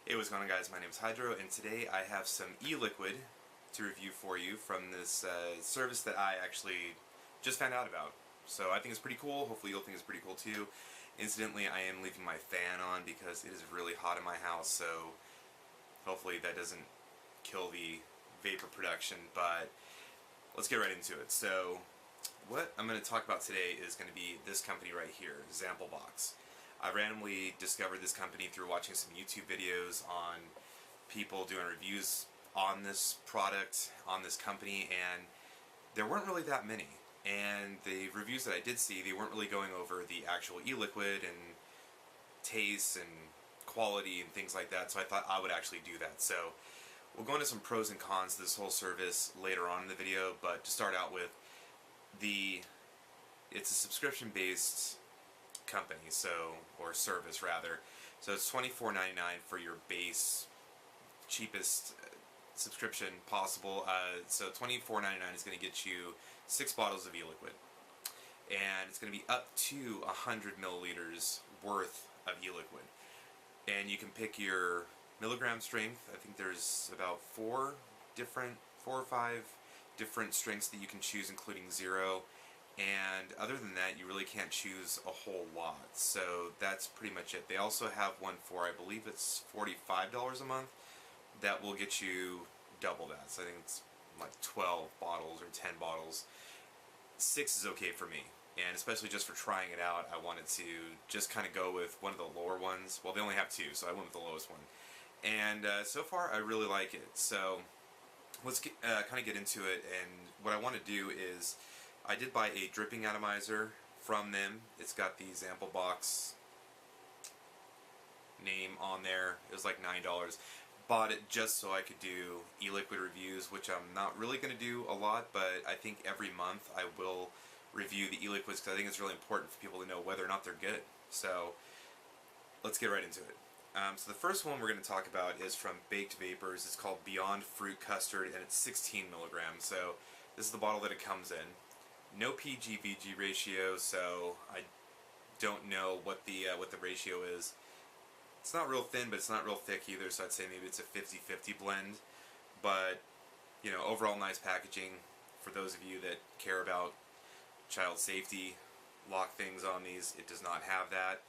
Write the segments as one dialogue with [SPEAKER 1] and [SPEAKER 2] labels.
[SPEAKER 1] Hey, what's going on, guys? My name is Hydro, and today I have some e-liquid to review for you from this service that I actually just found out about. So I think it's pretty cool. Hopefully you'll think it's pretty cool too. Incidentally, I am leaving my fan on because it is really hot in my house, so hopefully that doesn't kill the vapor production, but let's get right into it. So what I'm going to talk about today is going to be this company right here, Zamplebox. I randomly discovered this company through watching some YouTube videos on people doing reviews on this product, on this company, and there weren't really that many. And the reviews that I did see, they weren't really going over the actual e-liquid and taste and quality and things like that, so I thought I would actually do that. So we'll go into some pros and cons to this whole service later on in the video, but to start out with, it's a subscription-based company, or service rather. So it's $24.99 for your base, cheapest subscription possible. So $24.99 is going to get you 6 bottles of e-liquid, and it's going to be up to 100 milliliters worth of e-liquid. And you can pick your milligram strength. I think there's about 4 or 5 different strengths that you can choose, including 0. And other than that, you really can't choose a whole lot. So that's pretty much it. They also have one for, I believe it's $45 a month, that will get you double that. So I think it's like 12 bottles or 10 bottles. 6 is okay for me. And especially just for trying it out, I wanted to just kind of go with one of the lower ones. Well, they only have 2, so I went with the lowest one. And so far, I really like it. So let's kind of get into it. And what I want to do is, I did buy a dripping atomizer from them. It's got the Zamplebox name on there. It was like $9. Bought it just so I could do e-liquid reviews, which I'm not really going to do a lot, but I think every month I will review the e-liquids because I think it's really important for people to know whether or not they're good. So let's get right into it. So the first one we're going to talk about is from Baked Vapors. It's called Beyond Fruit Custard, and it's 16 milligrams. So this is the bottle that it comes in. No PG-VG ratio, so I don't know what the ratio is. It's not real thin, but it's not real thick either, so I'd say maybe it's a 50-50 blend. But, you know, overall nice packaging. For those of you that care about child safety, lock things on these, it does not have that.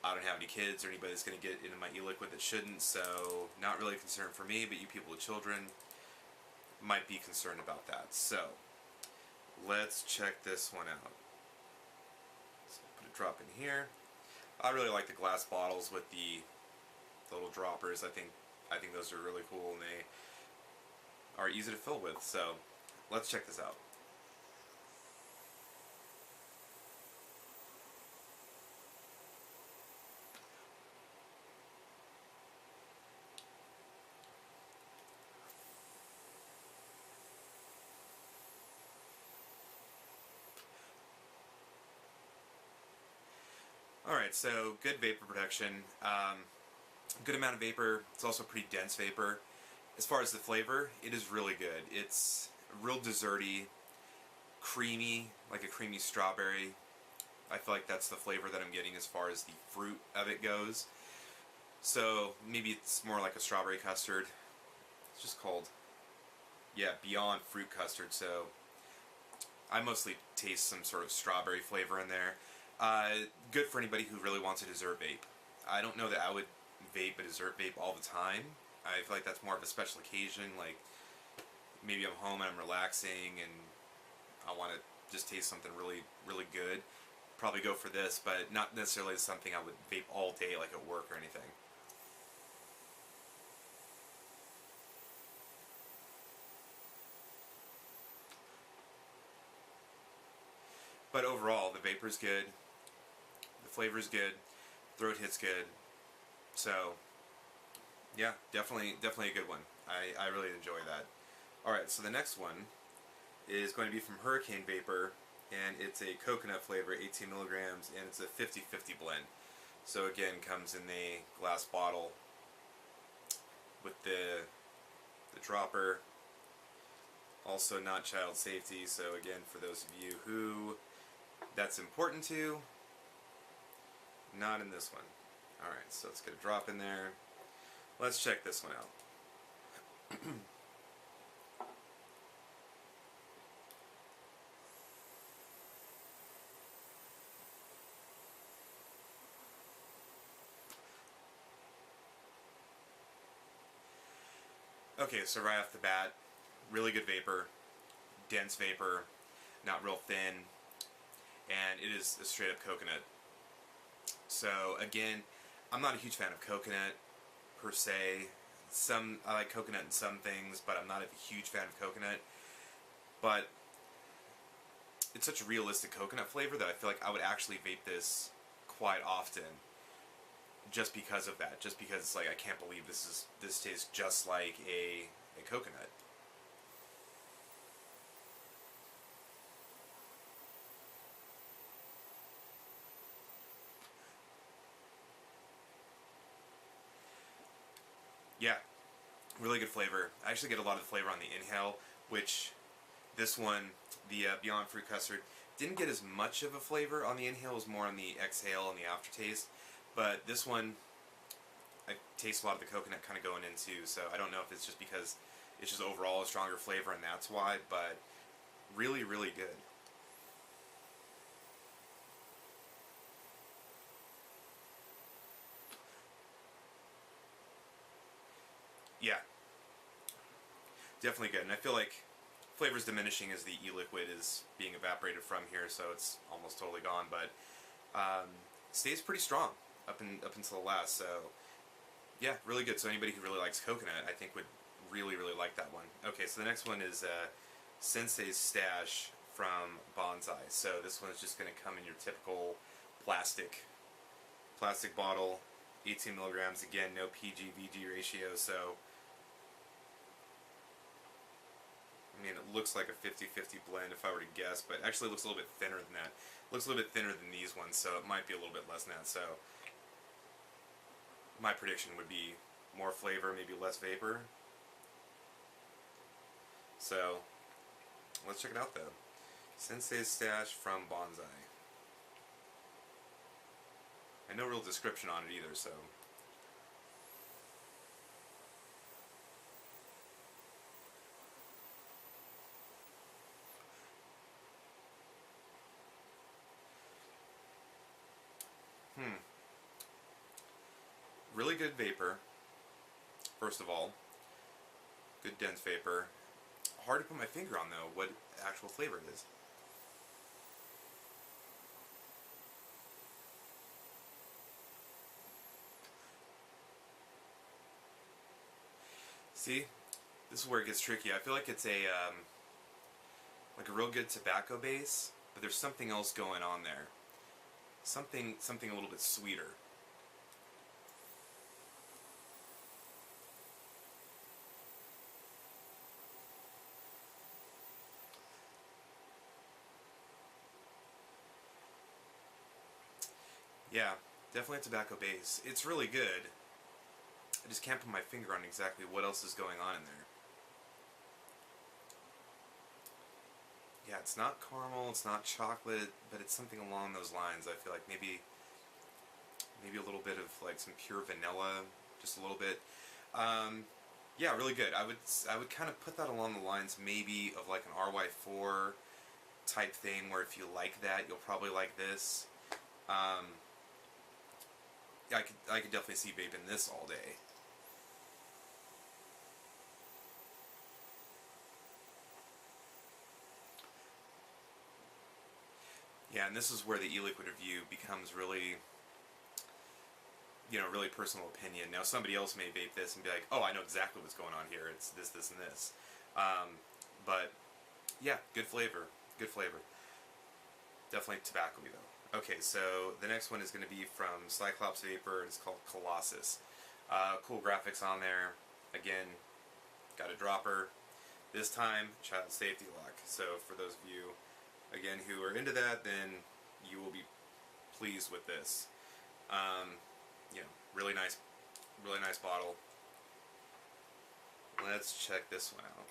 [SPEAKER 1] I don't have any kids or anybody that's going to get into my e-liquid that shouldn't, so not really a concern for me, but you people with children might be concerned about that. So let's check this one out. So put a drop in here. I really like the glass bottles with the little droppers. I think those are really cool, and they are easy to fill with. So let's check this out. Alright, so good vapor production, good amount of vapor. It's also pretty dense vapor. As far as the flavor, it is really good. It's real desserty, creamy, like a creamy strawberry. I feel like that's the flavor that I'm getting as far as the fruit of it goes. So maybe it's more like a strawberry custard. It's just called, yeah, Beyond Fruit Custard, so I mostly taste some sort of strawberry flavor in there. Good for anybody who really wants a dessert vape. I don't know that I would vape a dessert vape all the time. I feel like that's more of a special occasion, like maybe I'm home and I'm relaxing and I want to just taste something really, really good. Probably go for this, but not necessarily something I would vape all day like at work or anything. But overall, the vapor's good, the flavor's good, throat hit's good, so yeah, definitely a good one. I really enjoy that. Alright, so the next one is going to be from Hurricane Vapor, and it's a coconut flavor, 18 milligrams, and it's a 50-50 blend. So again, comes in a glass bottle with the dropper. Also not child safety, so again, for those of you who that's important to, not in this one. Alright, so let's get a drop in there. Let's check this one out. Okay, so right off the bat, really good vapor, dense vapor, not real thin, and it is a straight up coconut. So again, I'm not a huge fan of coconut per se. I like coconut in some things, but I'm not a huge fan of coconut. But it's such a realistic coconut flavor that I feel like I would actually vape this quite often, just because of that. Just because it's like, I can't believe this tastes just like a coconut. Yeah, really good flavor. I actually get a lot of the flavor on the inhale, which this one, the Beyond Fruit Custard, didn't get as much of a flavor on the inhale. It was more on the exhale and the aftertaste. But this one, I taste a lot of the coconut kind of going into, so I don't know if it's just because it's just overall a stronger flavor and that's why, but really, really good. Yeah, definitely good. And I feel like flavor's diminishing as the e-liquid is being evaporated from here, so it's almost totally gone, but stays pretty strong up until the last, so yeah, really good. So anybody who really likes coconut, I think, would really, really like that one. Okay, so the next one is Senseis Stash from Bonsai. So this one is just going to come in your typical plastic bottle, 18 milligrams. Again, no PG-VG ratio, so I mean, it looks like a 50-50 blend if I were to guess, but actually it looks a little bit thinner than that. It looks a little bit thinner than these ones, so it might be a little bit less than that. So my prediction would be more flavor, maybe less vapor. So let's check it out though. Senseis Stash from Bonsai. And no real description on it either, so. Really good vapor, first of all. Good dense vapor. Hard to put my finger on though what actual flavor it is. See, this is where it gets tricky. I feel like it's like a real good tobacco base, but there's something else going on there. Something a little bit sweeter. Yeah, definitely a tobacco base. It's really good. I just can't put my finger on exactly what else is going on in there. Yeah, it's not caramel, it's not chocolate, but it's something along those lines. I feel like maybe a little bit of like some pure vanilla, just a little bit. Yeah, really good. I would kind of put that along the lines maybe of like an RY4 type thing, where if you like that, you'll probably like this. Yeah, I could definitely see vaping this all day. Yeah, and this is where the e-liquid review becomes really, really personal opinion. Now, somebody else may vape this and be like, oh, I know exactly what's going on here. It's this, this, and this. But, yeah, good flavor. Good flavor. Definitely tobacco-y, though. Okay, so the next one is going to be from Cyclops Vapor. It's called Colossus. Cool graphics on there. Again, got a dropper. This time, child safety lock. So for those of you, again, who are into that, then you will be pleased with this. Really nice bottle. Let's check this one out.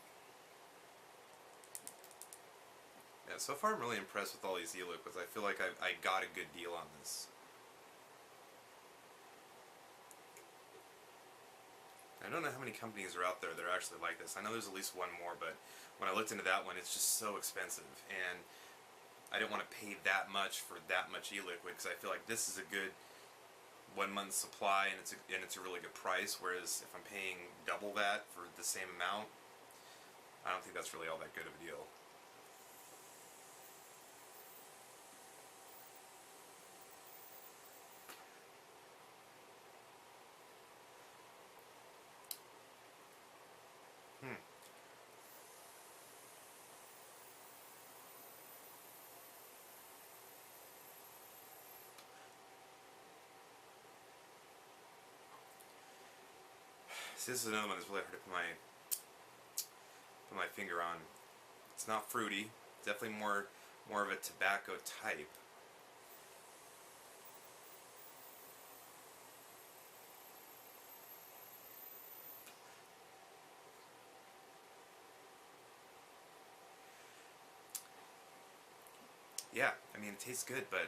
[SPEAKER 1] Yeah, so far I'm really impressed with all these e-liquids. I feel like I got a good deal on this. I don't know how many companies are out there that are actually like this. I know there's at least one more, but when I looked into that one, it's just so expensive, and I didn't want to pay that much for that much e-liquid because I feel like this is a good 1 month supply, and it's a really good price. Whereas if I'm paying double that for the same amount, I don't think that's really all that good of a deal. Hmm. See, this is another one that's really hard to put my finger on. It's not fruity. It's definitely more of a tobacco type. Yeah, I mean it tastes good, but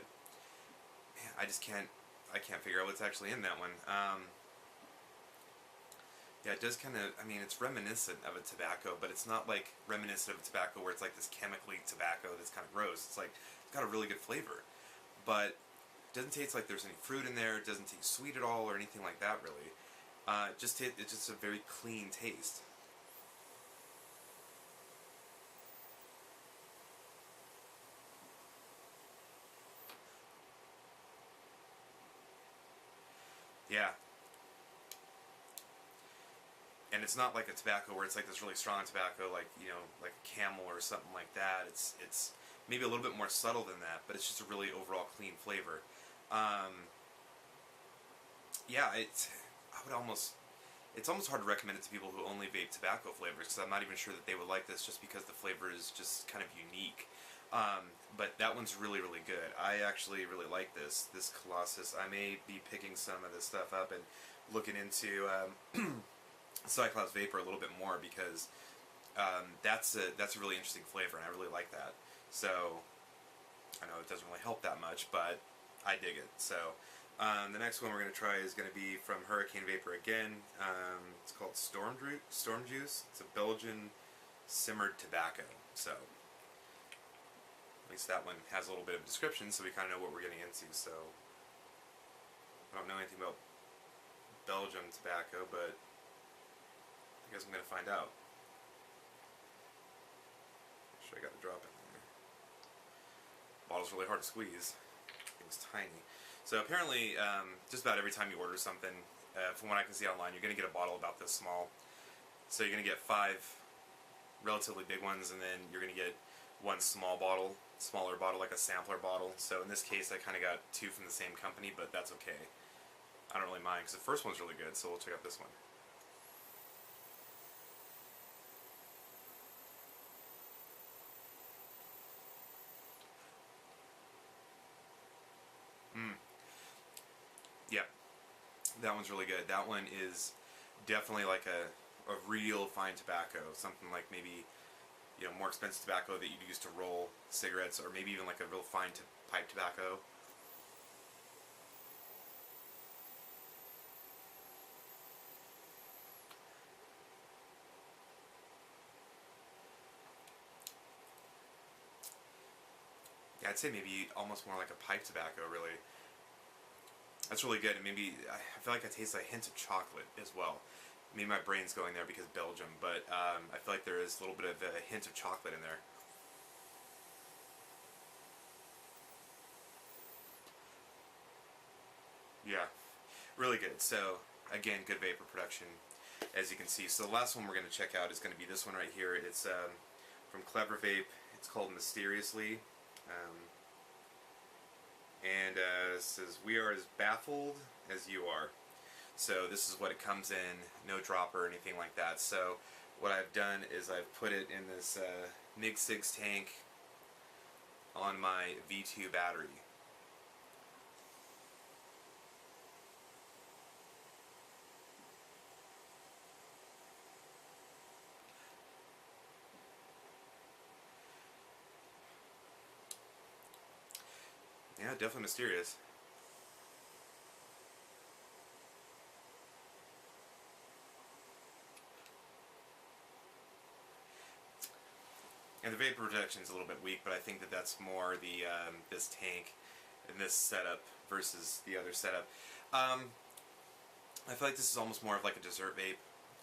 [SPEAKER 1] man, I can't figure out what's actually in that one. Yeah, it does kind of. I mean, it's reminiscent of a tobacco, but it's not like reminiscent of a tobacco where it's like this chemically tobacco that's kind of gross. It's like it's got a really good flavor, but it doesn't taste like there's any fruit in there. It doesn't taste sweet at all or anything like that really. It's just a very clean taste. Yeah, and it's not like a tobacco where it's like this really strong tobacco, like like a Camel or something like that. It's maybe a little bit more subtle than that, but it's just a really overall clean flavor. Um, yeah, I would almost. It's almost hard to recommend it to people who only vape tobacco flavors because I'm not even sure that they would like this just because the flavor is just kind of unique. But that one's really, really good. I actually really like this Colossus. I may be picking some of this stuff up and looking into Cyclops Vapor a little bit more because that's a really interesting flavor and I really like that. So I know it doesn't really help that much, but I dig it. So the next one we're going to try is going to be from Hurricane Vapor again. It's called Stormroot, Storm Juice. It's a Belgian simmered tobacco. So at least that one has a little bit of a description, so we kind of know what we're getting into. So I don't know anything about Belgium tobacco, but I guess I'm going to find out. Sure, I got the drop in there. Bottle's really hard to squeeze. Thing's tiny. So apparently, just about every time you order something, from what I can see online, you're going to get a bottle about this small. So you're going to get 5 relatively big ones, and then you're going to get one smaller bottle, like a sampler bottle. So in this case, I kind of got 2 from the same company, but that's okay. I don't really mind, because the first one's really good, so we'll check out this one. Mm. Yeah, that one's really good. That one is definitely like a real fine tobacco, something like maybe more expensive tobacco that you'd use to roll cigarettes, or maybe even like a real fine pipe tobacco. Yeah, I'd say maybe almost more like a pipe tobacco, really. That's really good, and maybe I feel like I taste a hint of chocolate as well. Maybe my brain's going there because Belgium, but I feel like there is a little bit of a hint of chocolate in there. Yeah, really good. So again, good vapor production, as you can see. So the last one we're going to check out is going to be this one right here. It's from Clever Vape. It's called Mysteriously. Um, and it says, "We are as baffled as you are." So this is what it comes in, no dropper or anything like that. So what I've done is I've put it in this MIG-6 tank on my V2 battery. Yeah, definitely mysterious. And the vapor protection is a little bit weak, but I think that that's more the this tank and this setup versus the other setup. I feel like this is almost more of like a dessert vape.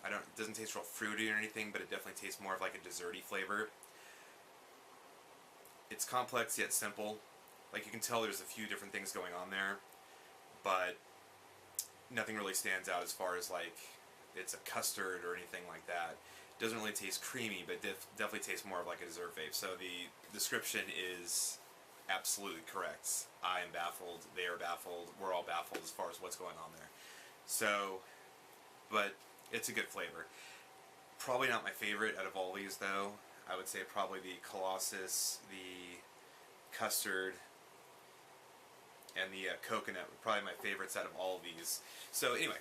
[SPEAKER 1] It doesn't taste real fruity or anything, but it definitely tastes more of like a desserty flavor. It's complex yet simple. Like, you can tell there's a few different things going on there, but nothing really stands out as far as like it's a custard or anything like that. It doesn't really taste creamy, but definitely tastes more of like a dessert vape. So the description is absolutely correct. I am baffled, they are baffled, we're all baffled as far as what's going on there. So, but it's a good flavor. Probably not my favorite out of all these though. I would say probably the Colossus, the Custard, and the coconut were probably my favorites out of all of these. So anyway,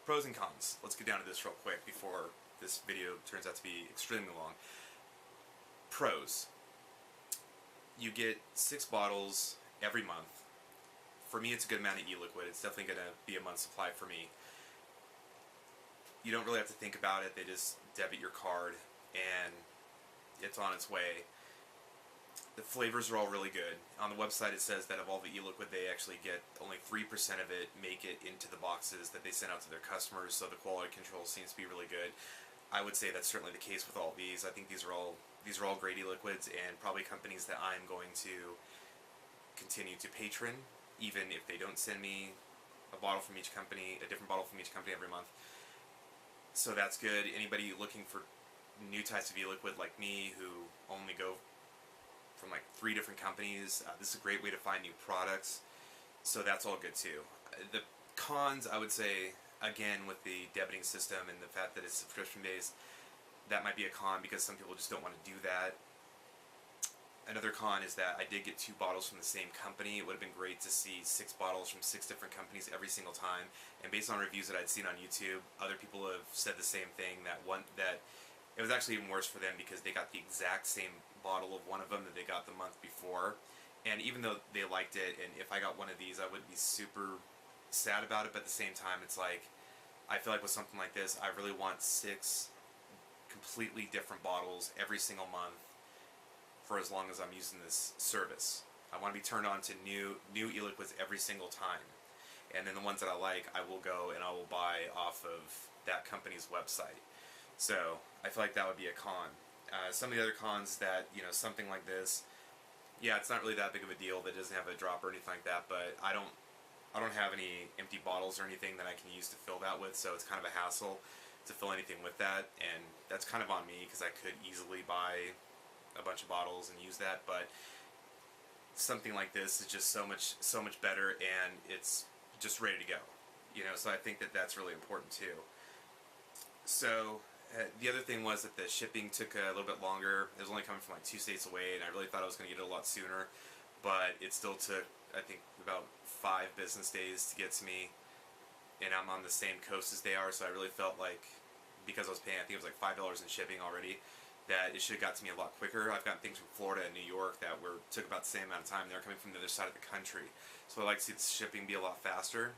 [SPEAKER 1] pros and cons. Let's get down to this real quick before this video turns out to be extremely long. Pros. You get 6 bottles every month. For me, it's a good amount of e-liquid. It's definitely going to be a month's supply for me. You don't really have to think about it. They just debit your card and it's on its way. The flavors are all really good. On the website it says that of all the e-liquid they actually get, only 3% of it make it into the boxes that they send out to their customers, so the quality control seems to be really good. I would say that's certainly the case with all these. I think these are all great e-liquids, and probably companies that I'm going to continue to patron, even if they don't send me a bottle from each company, a different bottle from each company every month. So that's good. Anybody looking for new types of e-liquid like me, who only go from like 3 different companies, this is a great way to find new products. So that's all good too. The cons, I would say, again, with the debiting system and the fact that it's subscription based, that might be a con because some people just don't want to do that. Another con is that I did get 2 bottles from the same company. It would have been great to see 6 bottles from 6 different companies every single time. And based on reviews that I'd seen on YouTube, other people have said the same thing, that it was actually even worse for them because they got the exact same bottle of one of them that they got the month before. And even though they liked it, and if I got one of these, I wouldn't be super sad about it, but at the same time, it's like, I feel like with something like this, I really want 6 completely different bottles every single month for as long as I'm using this service. I want to be turned on to new e-liquids every single time. And then the ones that I like, I will go and I will buy off of that company's website. So I feel like that would be a con. Some of the other cons that, something like this, yeah, it's not really that big of a deal that it doesn't have a drop or anything like that, but I don't have any empty bottles or anything that I can use to fill that with, so it's kind of a hassle to fill anything with that, and that's kind of on me because I could easily buy a bunch of bottles and use that, but something like this is just so much better, and it's just ready to go. So I think that that's really important too. So the other thing was that the shipping took a little bit longer. It was only coming from like 2 states away, and I really thought I was going to get it a lot sooner, but it still took, I think, about 5 business days to get to me, and I'm on the same coast as they are, so I really felt like, because I was paying, I think it was like $5 in shipping already, that it should have got to me a lot quicker. I've gotten things from Florida and New York that took about the same amount of time. They're coming from the other side of the country, so I like to see the shipping be a lot faster.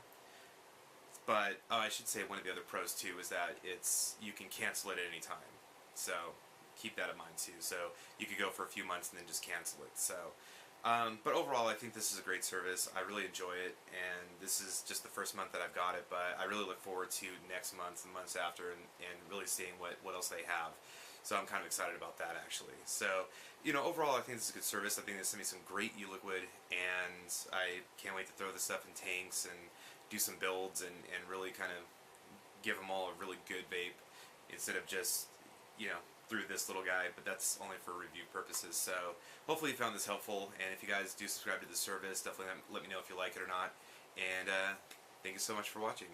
[SPEAKER 1] But I should say one of the other pros too is that you can cancel it at any time, so keep that in mind too. So you could go for a few months and then just cancel it. So, but overall, I think this is a great service. I really enjoy it, and this is just the first month that I've got it. But I really look forward to next month and months after, and really seeing what else they have. So I'm kind of excited about that actually. So overall, I think this is a good service. I think they sent me some great e-liquid, and I can't wait to throw this stuff in tanks and do some builds and really kind of give them all a really good vape instead of just, through this little guy, but that's only for review purposes. So hopefully you found this helpful, and if you guys do subscribe to the service, definitely let me know if you like it or not. And thank you so much for watching.